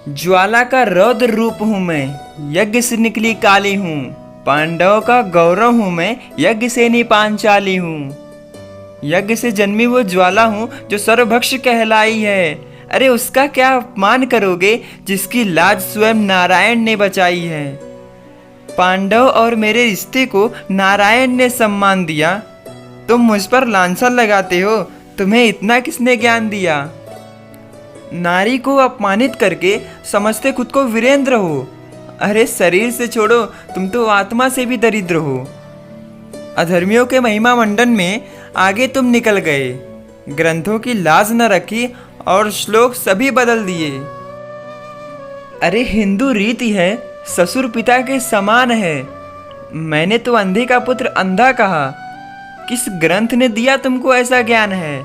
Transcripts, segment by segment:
ज्वाला का रौद्र रूप हूँ मैं, यज्ञ से निकली काली हूँ। पांडवों का गौरव हूँ मैं, यज्ञ से नहीं पांचाली हूँ। यज्ञ से जन्मी वो ज्वाला हूँ जो सर्वभक्ष कहलाई है। अरे उसका क्या अपमान करोगे जिसकी लाज स्वयं नारायण ने बचाई है। पांडव और मेरे रिश्ते को नारायण ने सम्मान दिया, तुम मुझ पर लांछन लगाते हो। तुम्हें इतना किसने ज्ञान दिया। नारी को अपमानित करके समझते खुद को वीरेंद्र हो। अरे शरीर से छोड़ो, तुम तो आत्मा से भी दरिद्र हो। अधर्मियों के महिमा मंडन में आगे तुम निकल गए, ग्रंथों की लाज न रखी और श्लोक सभी बदल दिए। अरे हिंदू रीति है, ससुर पिता के समान है। मैंने तो अंधे का पुत्र अंधा कहा, किस ग्रंथ ने दिया तुमको ऐसा ज्ञान है।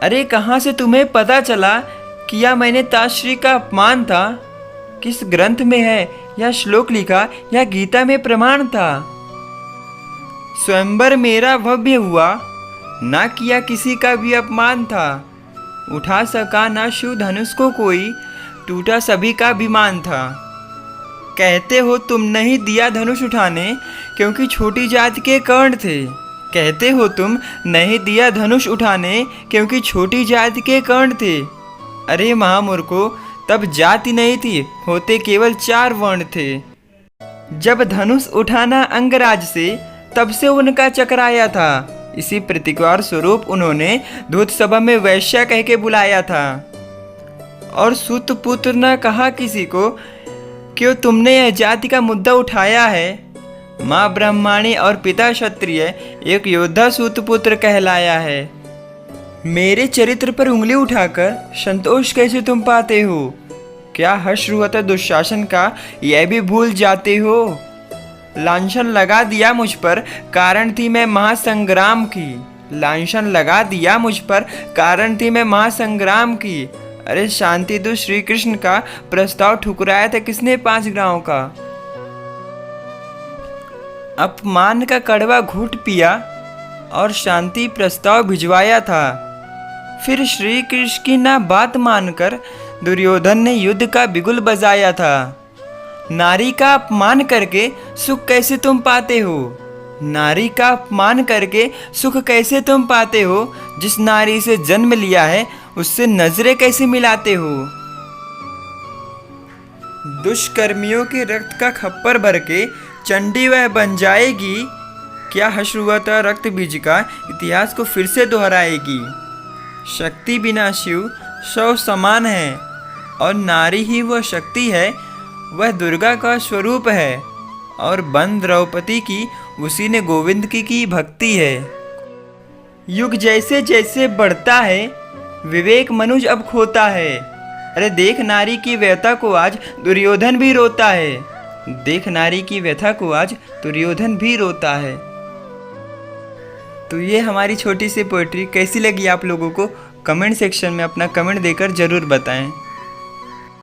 अरे कहाँ से तुम्हें पता चला किया मैंने ताश्री का अपमान था। किस ग्रंथ में है या श्लोक लिखा या गीता में प्रमाण था। स्वयंवर मेरा भव्य हुआ, ना किया किसी का भी अपमान था। उठा सका ना शिव धनुष को कोई, टूटा सभी का अभिमान था। कहते हो तुम नहीं दिया धनुष उठाने, क्योंकि छोटी जाति के कर्ण थे। कहते हो तुम नहीं दिया धनुष उठाने, क्योंकि छोटी जाति के कर्ण थे। अरे महामूर्खो, तब जाति नहीं थी, होते केवल 4 वर्ण थे। जब धनुष उठाना अंगराज से, तब से उनका चकराया था। इसी प्रतिकार स्वरूप उन्होंने दूत सभा में वैश्या कह के बुलाया था। और सूत पुत्र न कहा किसी को, क्यों तुमने यह जाति का मुद्दा उठाया है। माँ ब्रह्माणी और पिता क्षत्रिय, एक योद्धा सूतपुत्र कहलाया है। मेरे चरित्र पर उंगली उठाकर संतोष कैसे तुम पाते हो। क्या हर्ष हुआ था दुशासन का, यह भी भूल जाते हो। लांछन लगा दिया मुझ पर, कारण थी मैं महासंग्राम की। लांछन लगा दिया मुझ पर, कारण थी मैं महासंग्राम की। अरे शांति दूत श्री कृष्ण का प्रस्ताव ठुकराया था किसने 5 गांव का। अपमान का कड़वा घूंट पिया और शांति प्रस्ताव भिजवाया था। फिर श्री कृष्ण की ना बात मानकर दुर्योधन ने युद्ध का बिगुल बजाया था। नारी का अपमान करके सुख कैसे तुम पाते हो। नारी का अपमान करके सुख कैसे तुम पाते हो। जिस नारी से जन्म लिया है उससे नजरें कैसे मिलाते हो। दुष्कर्मियों के रक्त का खप्पर भर के चंडी वह बन जाएगी। क्या हश्र हुआ था रक्त बीज का, इतिहास को फिर से दोहराएगी। शक्ति बिना शिव शव समान है, और नारी ही वह शक्ति है, वह दुर्गा का स्वरूप है। और बन द्रौपदी की उसी ने गोविंद की भक्ति है। युग जैसे जैसे बढ़ता है, विवेक मनुज अब खोता है। अरे देख नारी की व्यथा को आज दुर्योधन भी रोता है। देख नारी की व्यथा को आज दुर्योधन भी रोता है। तो ये हमारी छोटी सी पोएट्री कैसी लगी आप लोगों को, कमेंट सेक्शन में अपना कमेंट देकर ज़रूर बताएं।